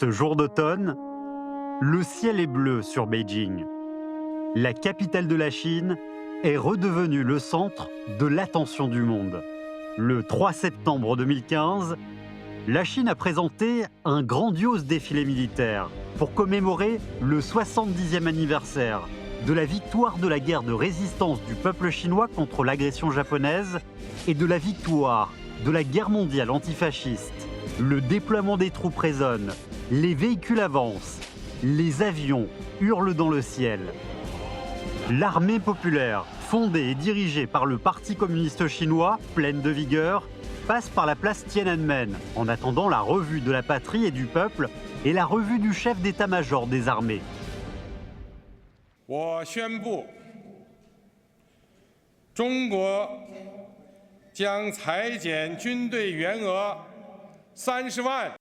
Ce jour d'automne, le ciel est bleu sur Beijing. La capitale de la Chine est redevenue le centre de l'attention du monde. Le 3 septembre 2015, la Chine a présenté un grandiose défilé militaire pour commémorer le 70e anniversaire de la victoire de la guerre de résistance du peuple chinois contre l'agression japonaise et de la victoire de la guerre mondiale antifasciste. Le déploiement des troupes résonne, les véhicules avancent, les avions hurlent dans le ciel. L'armée populaire, fondée et dirigée par le Parti communiste chinois, pleine de vigueur, passe par la place Tiananmen en attendant la revue de la patrie et du peuple et la revue du chef d'état-major des armées. 我宣布，中国将裁减军队员额30万。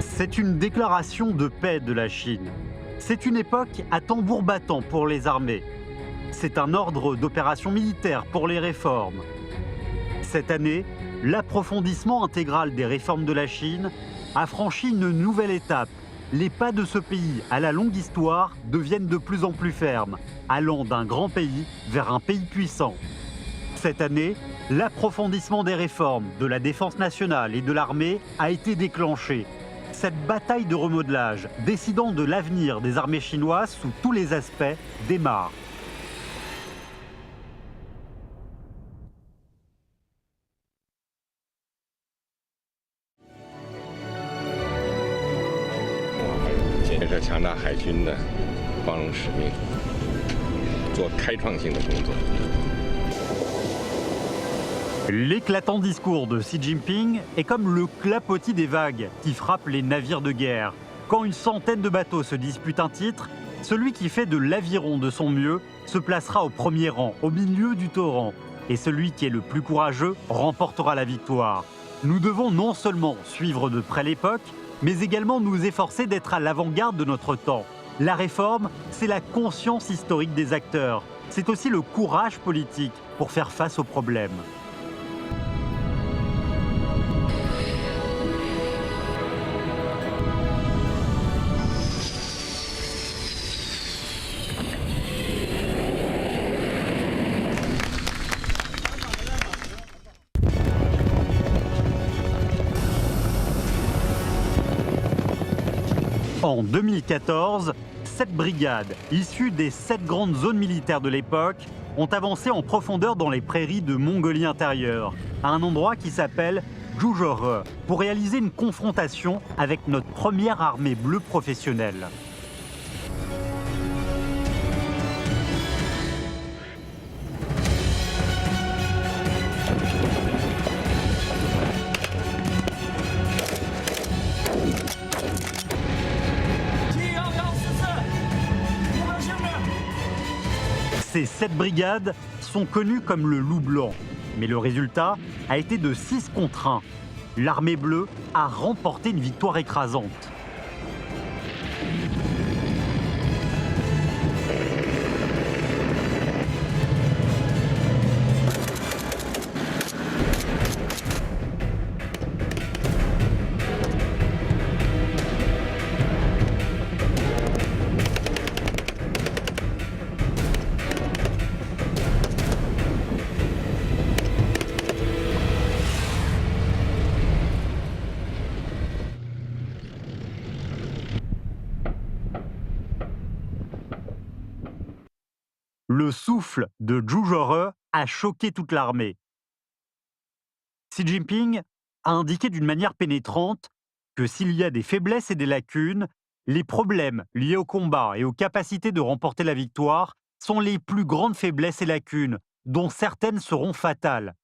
C'est une déclaration de paix de la Chine. C'est une époque à tambour battant pour les armées. C'est un ordre d'opération militaire pour les réformes. Cette année, l'approfondissement intégral des réformes de la Chine a franchi une nouvelle étape. Les pas de ce pays à la longue histoire deviennent de plus en plus fermes, allant d'un grand pays vers un pays puissant. Cette année, l'approfondissement des réformes de la défense nationale et de l'armée a été déclenché. Cette bataille de remodelage, décidant de l'avenir des armées chinoises sous tous les aspects, démarre. L'éclatant discours de Xi Jinping est comme le clapotis des vagues qui frappent les navires de guerre. Quand une centaine de bateaux se disputent un titre, celui qui fait de l'aviron de son mieux se placera au premier rang, au milieu du torrent. Et celui qui est le plus courageux remportera la victoire. Nous devons non seulement suivre de près l'époque, mais également nous efforcer d'être à l'avant-garde de notre temps. La réforme, c'est la conscience historique des acteurs. C'est aussi le courage politique pour faire face aux problèmes. En 2014, 7 brigades, issues des 7 grandes zones militaires de l'époque, ont avancé en profondeur dans les prairies de Mongolie intérieure, à un endroit qui s'appelle Zhuzhore, pour réaliser une confrontation avec notre première armée bleue professionnelle. Ces 7 brigades sont connues comme le loup blanc, mais le résultat a été de 6 contre 1. L'armée bleue a remporté une victoire écrasante. Le souffle de Zhuzhore a choqué toute l'armée. Xi Jinping a indiqué d'une manière pénétrante que s'il y a des faiblesses et des lacunes, les problèmes liés au combat et aux capacités de remporter la victoire sont les plus grandes faiblesses et lacunes, dont certaines seront fatales.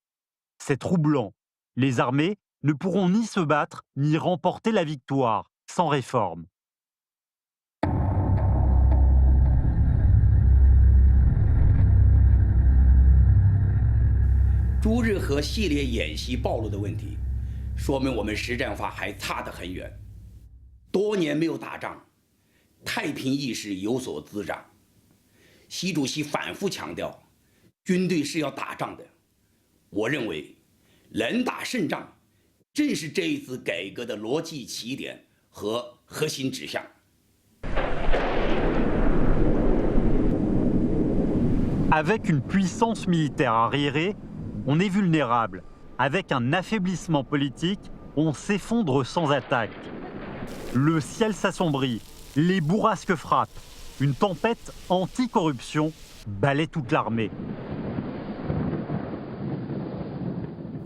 C'est troublant. Les armées ne pourront ni se battre ni remporter la victoire sans réforme. 朱日和系列演习暴露的问题，说明我们实战化还差得很远。多年没有打仗，太平意识有所滋长。习主席反复强调，军队是要打仗的。我认为，能打胜仗，正是这一次改革的逻辑起点和核心指向。Avec une puissance militaire arriérée, on est vulnérable. Avec un affaiblissement politique, on s'effondre sans attaque. Le ciel s'assombrit, les bourrasques frappent. Une tempête anti-corruption balaie toute l'armée.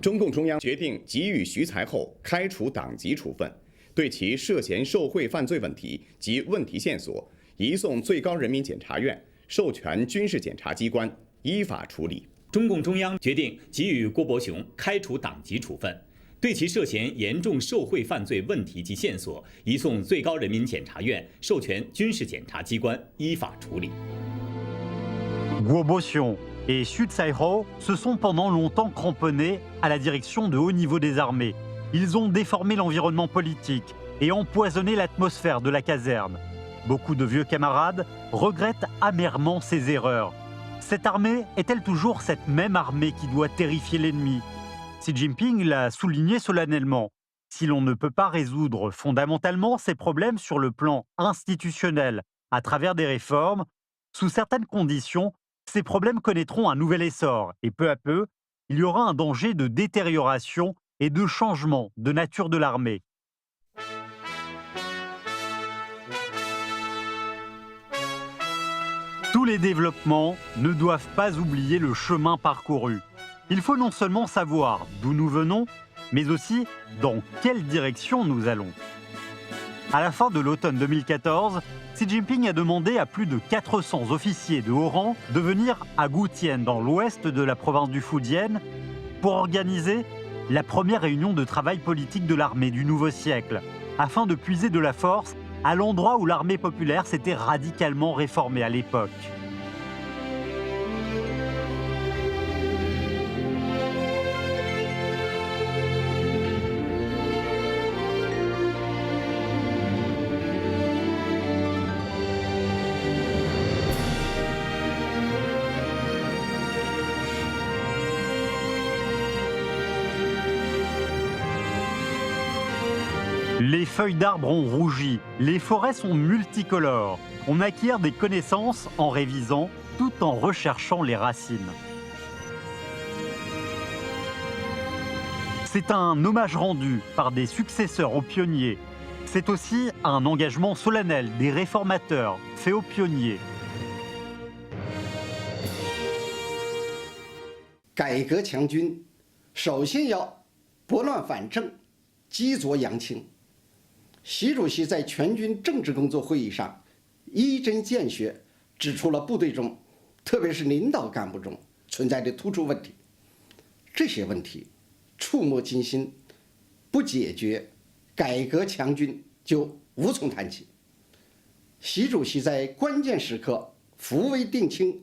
中共中央决定给予徐才厚开除党籍处分，对其涉嫌受贿犯罪问题及问题线索移送最高人民检察院授权军事检察机关依法处理。中共中央决定给予郭伯雄开除党籍处分，对其涉嫌严重受贿犯罪问题及线索移送最高人民检察院授权军事检察机关依法处理。Guo Boxiong et Xu Caihou se sont pendant longtemps cramponnés à la direction de haut niveau des armées. Ils ont déformé l'environnement politique et empoisonné l'atmosphère de la caserne. Beaucoup de vieux camarades regrettent amèrement ces erreurs. Cette armée est-elle toujours cette même armée qui doit terrifier l'ennemi? Xi Jinping l'a souligné solennellement. Si l'on ne peut pas résoudre fondamentalement ces problèmes sur le plan institutionnel à travers des réformes, sous certaines conditions, ces problèmes connaîtront un nouvel essor et peu à peu, il y aura un danger de détérioration et de changement de nature de l'armée. Tous les développements ne doivent pas oublier le chemin parcouru. Il faut non seulement savoir d'où nous venons, mais aussi dans quelle direction nous allons. À la fin de l'automne 2014, Xi Jinping a demandé à plus de 400 officiers de haut rang de venir à Gutian, dans l'ouest de la province du Fujian, pour organiser la première réunion de travail politique de l'armée du nouveau siècle, afin de puiser de la force à l'endroit où l'armée populaire s'était radicalement réformée à l'époque. Les feuilles d'arbres ont rougi, les forêts sont multicolores. On acquiert des connaissances en révisant, tout en recherchant les racines. C'est un hommage rendu par des successeurs aux pionniers. C'est aussi un engagement solennel des réformateurs fait aux pionniers. 改革强军，首先要拨乱反正，激浊扬清。习主席在全军政治工作会议上一针见血指出了部队中，特别是领导干部中存在的突出问题。这些问题触目惊心，不解决，改革强军就无从谈起。习主席在关键时刻扶危定轻，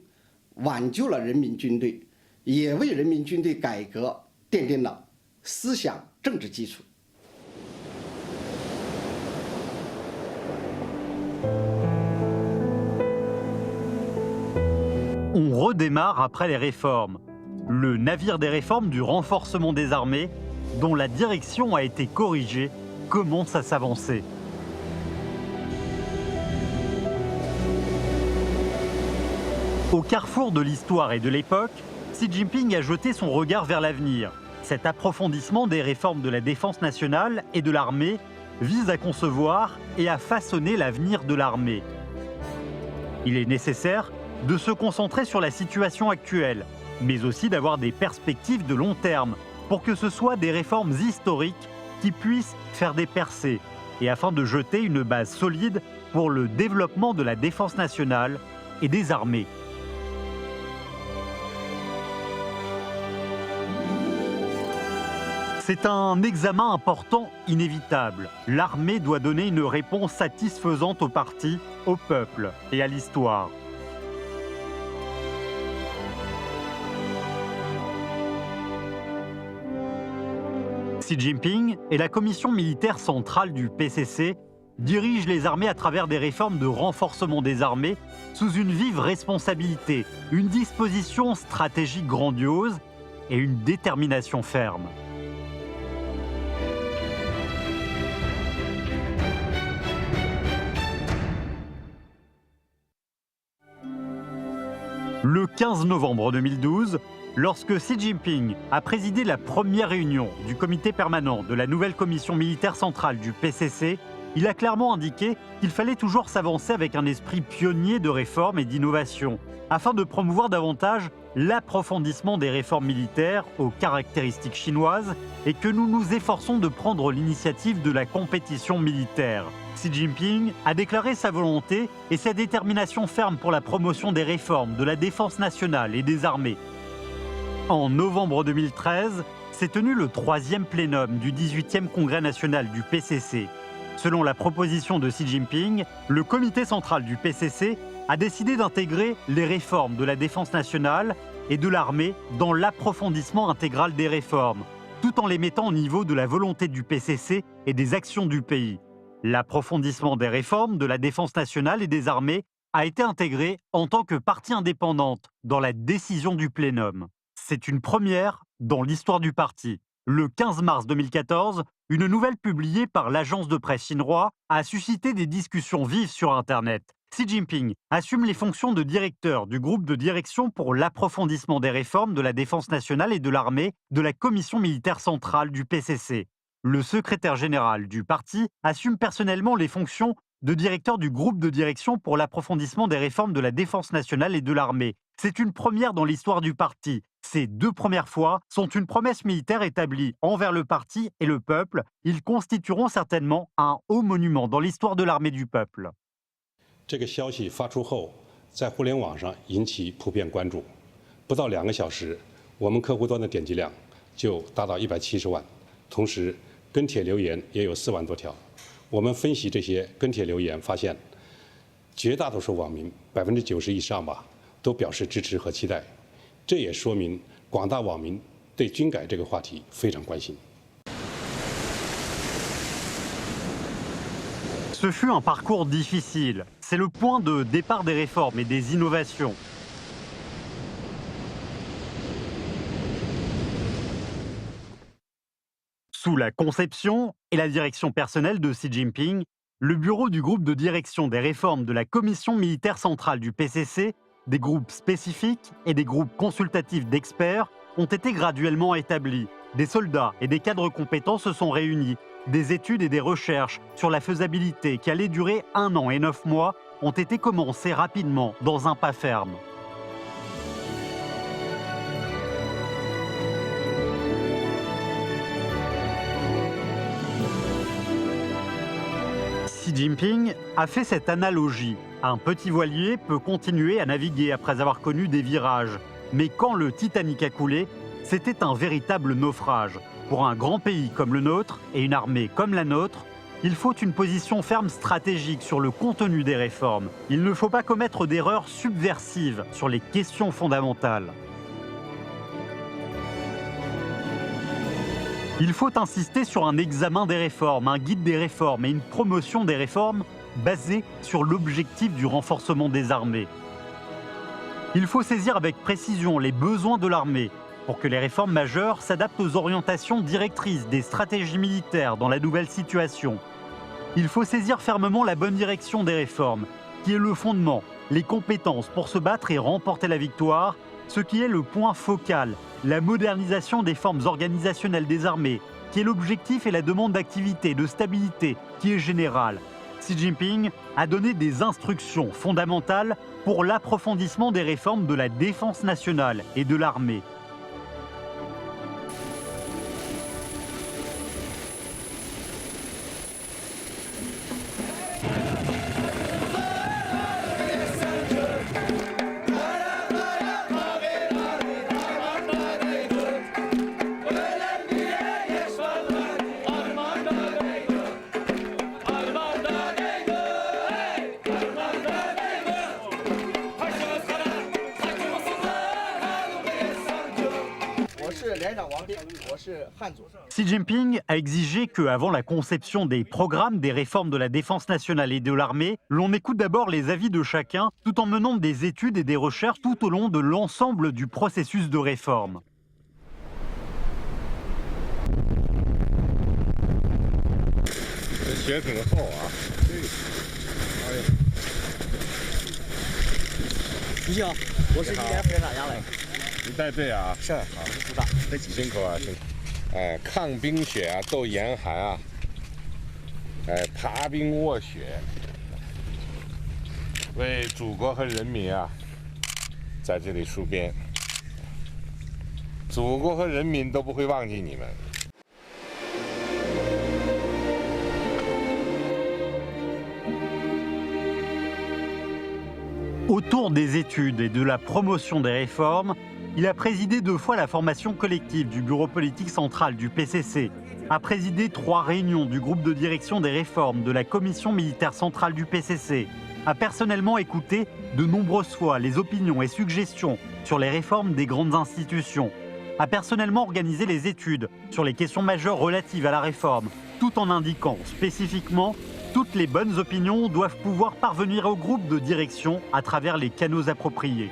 挽救了人民军队，也为人民军队改革奠定了思想政治基础。On redémarre après les réformes. Le navire des réformes du renforcement des armées, dont la direction a été corrigée, commence à s'avancer. Au carrefour de l'histoire et de l'époque, Xi Jinping a jeté son regard vers l'avenir. Cet approfondissement des réformes de la défense nationale et de l'armée vise à concevoir et à façonner l'avenir de l'armée. Il est nécessaire de se concentrer sur la situation actuelle, mais aussi d'avoir des perspectives de long terme pour que ce soit des réformes historiques qui puissent faire des percées et afin de jeter une base solide pour le développement de la défense nationale et des armées. C'est un examen important inévitable. L'armée doit donner une réponse satisfaisante au parti, au peuple et à l'histoire. Xi Jinping et la commission militaire centrale du PCC dirige les armées à travers des réformes de renforcement des armées sous une vive responsabilité, une disposition stratégique grandiose et une détermination ferme. Le 15 novembre 2012, lorsque Xi Jinping a présidé la première réunion du comité permanent de la nouvelle commission militaire centrale du PCC, il a clairement indiqué qu'il fallait toujours s'avancer avec un esprit pionnier de réforme et d'innovation, afin de promouvoir davantage l'approfondissement des réformes militaires aux caractéristiques chinoises et que nous nous efforçons de prendre l'initiative de la compétition militaire. Xi Jinping a déclaré sa volonté et sa détermination ferme pour la promotion des réformes de la défense nationale et des armées. En novembre 2013, s'est tenu le 3e plénum du 18e congrès national du PCC. Selon la proposition de Xi Jinping, le comité central du PCC a décidé d'intégrer les réformes de la défense nationale et de l'armée dans l'approfondissement intégral des réformes, tout en les mettant au niveau de la volonté du PCC et des actions du pays. L'approfondissement des réformes de la défense nationale et des armées a été intégré en tant que partie indépendante dans la décision du plénum. C'est une première dans l'histoire du parti. Le 15 mars 2014, une nouvelle publiée par l'agence de presse Xinhua a suscité des discussions vives sur Internet. Xi Jinping assume les fonctions de directeur du groupe de direction pour l'approfondissement des réformes de la défense nationale et de l'armée de la commission militaire centrale du PCC. Le secrétaire général du parti assume personnellement les fonctions de directeur du groupe de direction pour l'approfondissement des réformes de la défense nationale et de l'armée. C'est une première dans l'histoire du parti. Ces 2 premières fois sont une promesse militaire établie envers le parti et le peuple. Ils constitueront certainement un haut monument dans l'histoire de l'armée du peuple. 这个消息发出后，在互联网上引起普遍关注。不到2个小时，我们客户端的点击量就达到170万，同时跟帖留言也有4万多条。我们分析这些跟帖留言，发现绝大多数网民90%以上吧，都表示支持和期待。这也说明广大网民对军改这个话题非常关心。 Ce fut un parcours difficile. C'est le point de départ des réformes et des innovations. Sous la conception et la direction personnelle de Xi Jinping, le bureau du groupe de direction des réformes de la commission militaire centrale du PCC, des groupes spécifiques et des groupes consultatifs d'experts ont été graduellement établis. Des soldats et des cadres compétents se sont réunis. Des études et des recherches sur la faisabilité qui allaient durer 1 an et 9 mois ont été commencées rapidement dans un pas ferme. Xi Jinping a fait cette analogie. Un petit voilier peut continuer à naviguer après avoir connu des virages. Mais quand le Titanic a coulé, c'était un véritable naufrage. Pour un grand pays comme le nôtre et une armée comme la nôtre, il faut une position ferme stratégique sur le contenu des réformes. Il ne faut pas commettre d'erreurs subversives sur les questions fondamentales. Il faut insister sur un examen des réformes, un guide des réformes et une promotion des réformes basée sur l'objectif du renforcement des armées. Il faut saisir avec précision les besoins de l'armée pour que les réformes majeures s'adaptent aux orientations directrices des stratégies militaires dans la nouvelle situation. Il faut saisir fermement la bonne direction des réformes, qui est le fondement, les compétences pour se battre et remporter la victoire, ce qui est le point focal, la modernisation des formes organisationnelles des armées, qui est l'objectif et la demande d'activité, de stabilité, qui est générale. Xi Jinping a donné des instructions fondamentales pour l'approfondissement des réformes de la défense nationale et de l'armée. Xi Jinping a exigé qu'avant la conception des programmes des réformes de la défense nationale et de l'armée, l'on écoute d'abord les avis de chacun, tout en menant des études et des recherches tout au long de l'ensemble du processus de réforme.爬冰卧雪，为祖国和人民在这里戍边，祖国和人民都不会忘记你们。 Autour des études et de la promotion des réformes, il a présidé 2 fois la formation collective du bureau politique central du PCC, a présidé 3 réunions du groupe de direction des réformes de la commission militaire centrale du PCC, a personnellement écouté de nombreuses fois les opinions et suggestions sur les réformes des grandes institutions, a personnellement organisé les études sur les questions majeures relatives à la réforme, tout en indiquant spécifiquement toutes les bonnes opinions doivent pouvoir parvenir au groupe de direction à travers les canaux appropriés.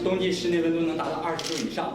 冬季室内温度能达到20度以上。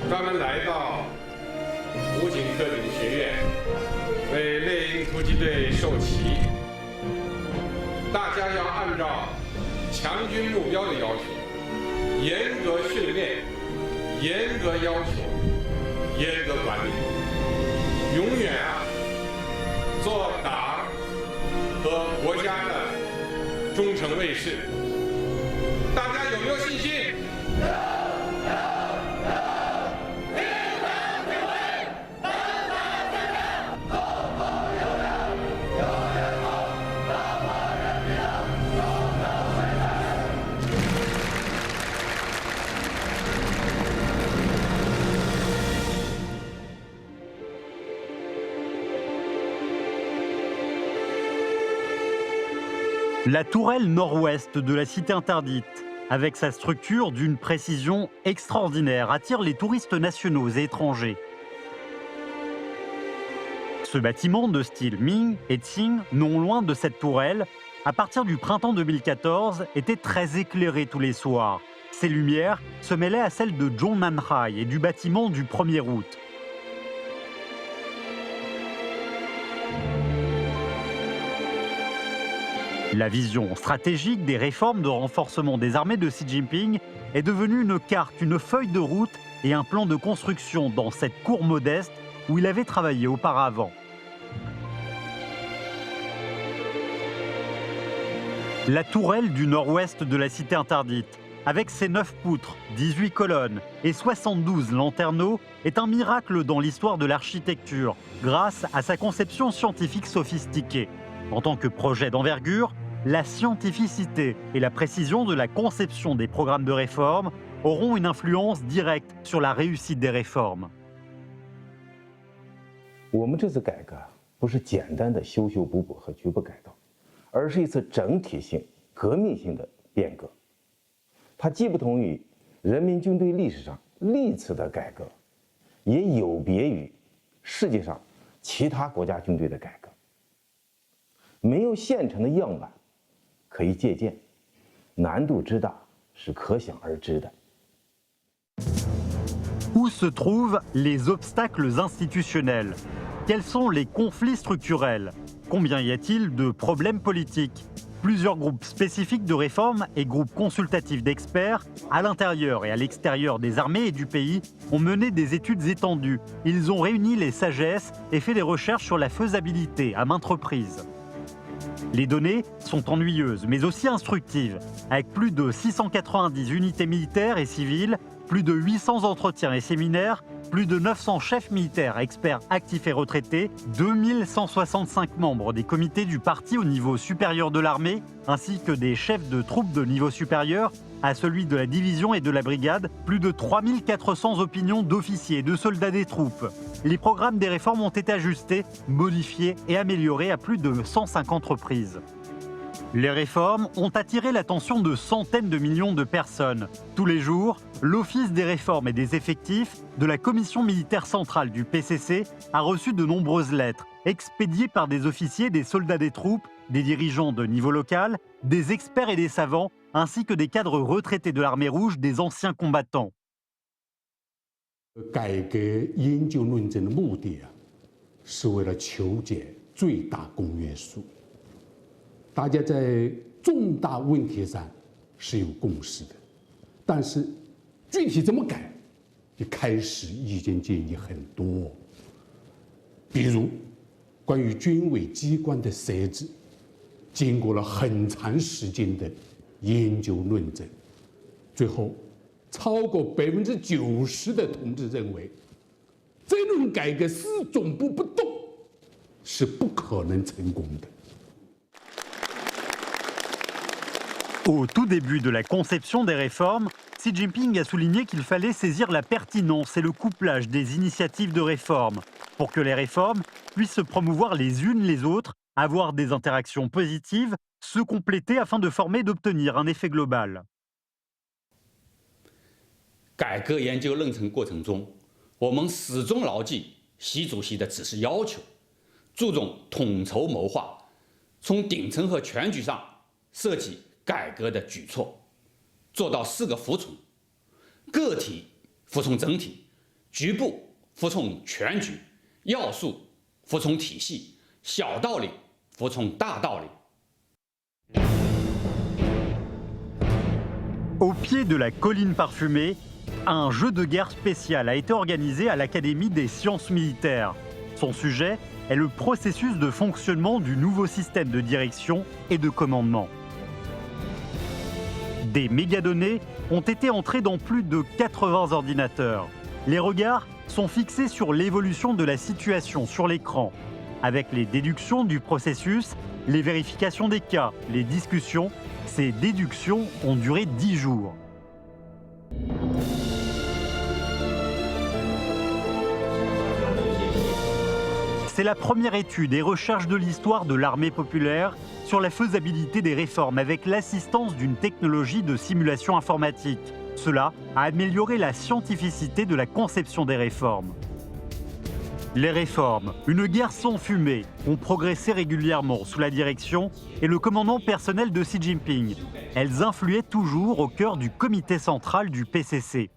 专门来到武警特警学院，为猎鹰突击队授旗。大家要按照强军目标的要求，严格训练、严格要求、严格管理，永远做党和国家的忠诚卫士。大家有没有信心？ La tourelle nord-ouest de la cité interdite, avec sa structure d'une précision extraordinaire, attire les touristes nationaux et étrangers. Ce bâtiment de style Ming et Qing, non loin de cette tourelle, à partir du printemps 2014, était très éclairé tous les soirs. Ses lumières se mêlaient à celles de Zhongnanhai et du bâtiment du 1er août. La vision stratégique des réformes de renforcement des armées de Xi Jinping est devenue une carte, une feuille de route et un plan de construction dans cette cour modeste où il avait travaillé auparavant. La tourelle du nord-ouest de la cité interdite, avec ses 9 poutres, 18 colonnes et 72 lanterneaux, est un miracle dans l'histoire de l'architecture, grâce à sa conception scientifique sophistiquée. En tant que projet d'envergure, la scientificité et la précision de la conception des programmes de réforme auront une influence directe sur la réussite des réformes. 我们这次改革不是简单的修修补补和局部改造，而是一次整体性、革命性的变革。它既不同于人民军队历史上历次的改革，也有别于世界上其他国家军队的改革。没有现成的样板可以借鉴，难度之大是可想而知的。 Où se trouvent les obstacles institutionnels? Quels sont les conflits structurels? Combien y a-t-il de problèmes politiques? Plusieurs groupes spécifiques de réforme et groupes consultatifs d'experts, à l'intérieur et à l'extérieur des armées et du pays, ont mené des études étendues. Ils ont réuni les sagesses et fait des recherches sur la faisabilité à maintes reprises. Les données sont ennuyeuses, mais aussi instructives, avec plus de 690 unités militaires et civiles, plus de 800 entretiens et séminaires, plus de 900 chefs militaires, experts actifs et retraités, 2165 membres des comités du parti au niveau supérieur de l'armée, ainsi que des chefs de troupes de niveau supérieur à celui de la division et de la brigade, plus de 3400 opinions d'officiers et de soldats des troupes. Les programmes des réformes ont été ajustés, modifiés et améliorés à plus de 150 reprises. Les réformes ont attiré l'attention de centaines de millions de personnes. Tous les jours, l'Office des réformes et des effectifs de la Commission militaire centrale du PCC a reçu de nombreuses lettres, expédiées par des officiers, des soldats des troupes, des dirigeants de niveau local, des experts et des savants, ainsi que des cadres retraités de l'armée rouge, des anciens combattants. 改革研究论证的目的是为了求解最大公约数。大家在重大问题上是有共识的，但是具体怎么改，一开始意见建议很多。比如关于军委机关的设置，经过了很长时间的研究论证，最后超过90%的同志认为，这种改革是总部不动是不可能成功的。 Au tout début de la conception des réformes, Xi Jinping a souligné qu'il fallait saisir la pertinence et le couplage des initiatives de réforme pour que les réformes puissent se promouvoir les unes les autres, avoir des interactions positives, se compléter afin de former et d'obtenir un effet global. 改革研究论证过程中，我们始终牢记习主席的指示要求，注重统筹谋划，从顶层和全局上设计 改革的举措，做到4个服从：个体服从整体，局部服从全局，要素服从体系，小道理服从大道理。 Au pied de la colline parfumée, un jeu de guerre spécial a été organisé à l'Académie des sciences militaires. Son sujet est le processus de fonctionnement du nouveau système de direction et de commandement. Des mégadonnées ont été entrées dans plus de 80 ordinateurs. Les regards sont fixés sur l'évolution de la situation sur l'écran, avec les déductions du processus, les vérifications des cas, les discussions. Ces déductions ont duré 10 jours. C'est la première étude et recherche de l'histoire de l'armée populaire sur la faisabilité des réformes avec l'assistance d'une technologie de simulation informatique. Cela a amélioré la scientificité de la conception des réformes. Les réformes, une guerre sans fumée, ont progressé régulièrement sous la direction et le commandement personnel de Xi Jinping. Elles influaient toujours au cœur du comité central du PCC.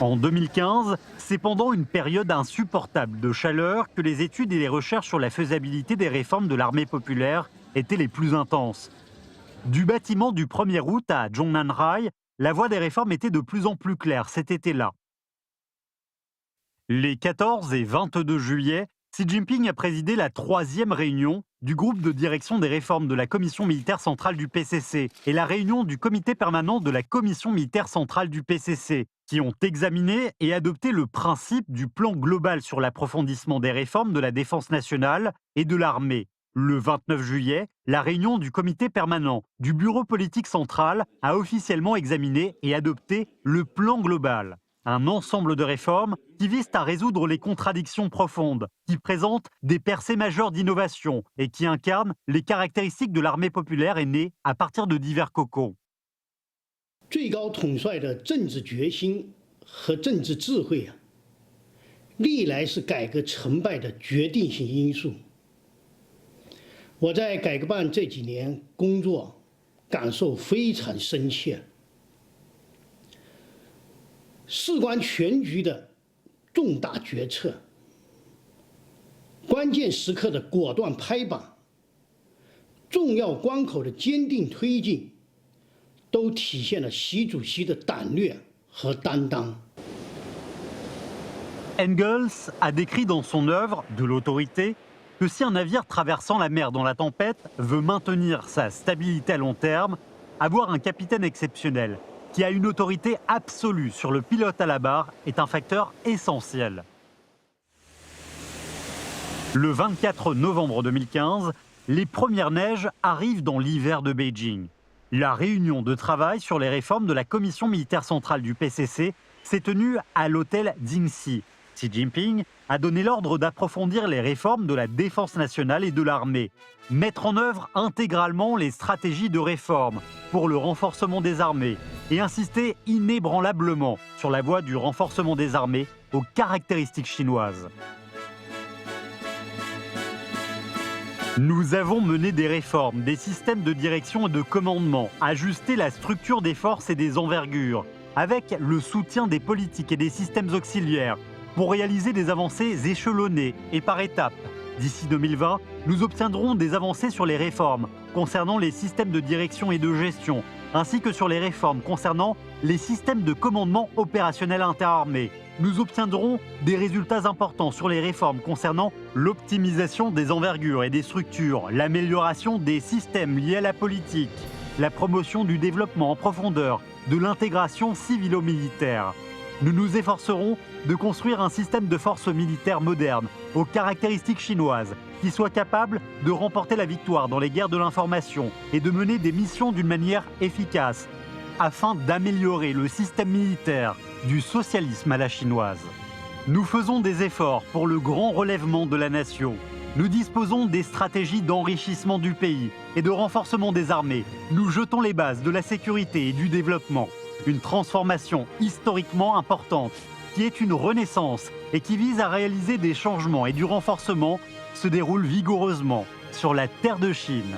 En 2015, c'est pendant une période insupportable de chaleur que les études et les recherches sur la faisabilité des réformes de l'armée populaire étaient les plus intenses. Du bâtiment du 1er août à Zhongnanhai, la voie des réformes était de plus en plus claire cet été-là. Les 14 et 22 juillet, Xi Jinping a présidé la 3e réunion du groupe de direction des réformes de la Commission militaire centrale du PCC et la réunion du comité permanent de la Commission militaire centrale du PCC, qui ont examiné et adopté le principe du plan global sur l'approfondissement des réformes de la défense nationale et de l'armée. Le 29 juillet, la réunion du comité permanent du bureau politique central a officiellement examiné et adopté le plan global. Un ensemble de réformes qui visent à résoudre les contradictions profondes, qui présentent des percées majeures d'innovation et qui incarnent les caractéristiques de l'armée populaire née à partir de divers cocons. 最高统帅的政治决心和政治智慧历来是改革成败的决定性因素。我在改革办这几年工作，感受非常深切。事关全局的重大决策，关键时刻的果断拍板，重要关口的坚定推进，都体现了习主席的胆略和担当。 Engels a décrit dans son œuvre de l'autorité que si un navire traversant la mer dans la tempête veut maintenir sa stabilité à long terme, avoir un capitaine exceptionnel qui a une autorité absolue sur le pilote à la barre est un facteur essentiel. Le 24 novembre 2015, les premières neiges arrivent dans l'hiver de Beijing. La réunion de travail sur les réformes de la Commission militaire centrale du PCC s'est tenue à l'hôtel Jingxi. Xi Jinping a donné l'ordre d'approfondir les réformes de la défense nationale et de l'armée, mettre en œuvre intégralement les stratégies de réforme pour le renforcement des armées et insister inébranlablement sur la voie du renforcement des armées aux caractéristiques chinoises. Nous avons mené des réformes, des systèmes de direction et de commandement, ajusté la structure des forces et des envergures, avec le soutien des politiques et des systèmes auxiliaires, pour réaliser des avancées échelonnées et par étapes. D'ici 2020, nous obtiendrons des avancées sur les réformes concernant les systèmes de direction et de gestion, ainsi que sur les réformes concernant les systèmes de commandement opérationnel interarmés. Nous obtiendrons des résultats importants sur les réformes concernant l'optimisation des envergures et des structures, l'amélioration des systèmes liés à la politique, la promotion du développement en profondeur, de l'intégration civilo-militaire. Nous nous efforcerons de construire un système de forces militaires modernes, aux caractéristiques chinoises, qui soit capable de remporter la victoire dans les guerres de l'information et de mener des missions d'une manière efficace, afin d'améliorer le système militaire du socialisme à la chinoise. Nous faisons des efforts pour le grand relèvement de la nation. Nous disposons des stratégies d'enrichissement du pays et de renforcement des armées. Nous jetons les bases de la sécurité et du développement. Une transformation historiquement importante qui est une renaissance et qui vise à réaliser des changements et du renforcement se déroule vigoureusement sur la terre de Chine.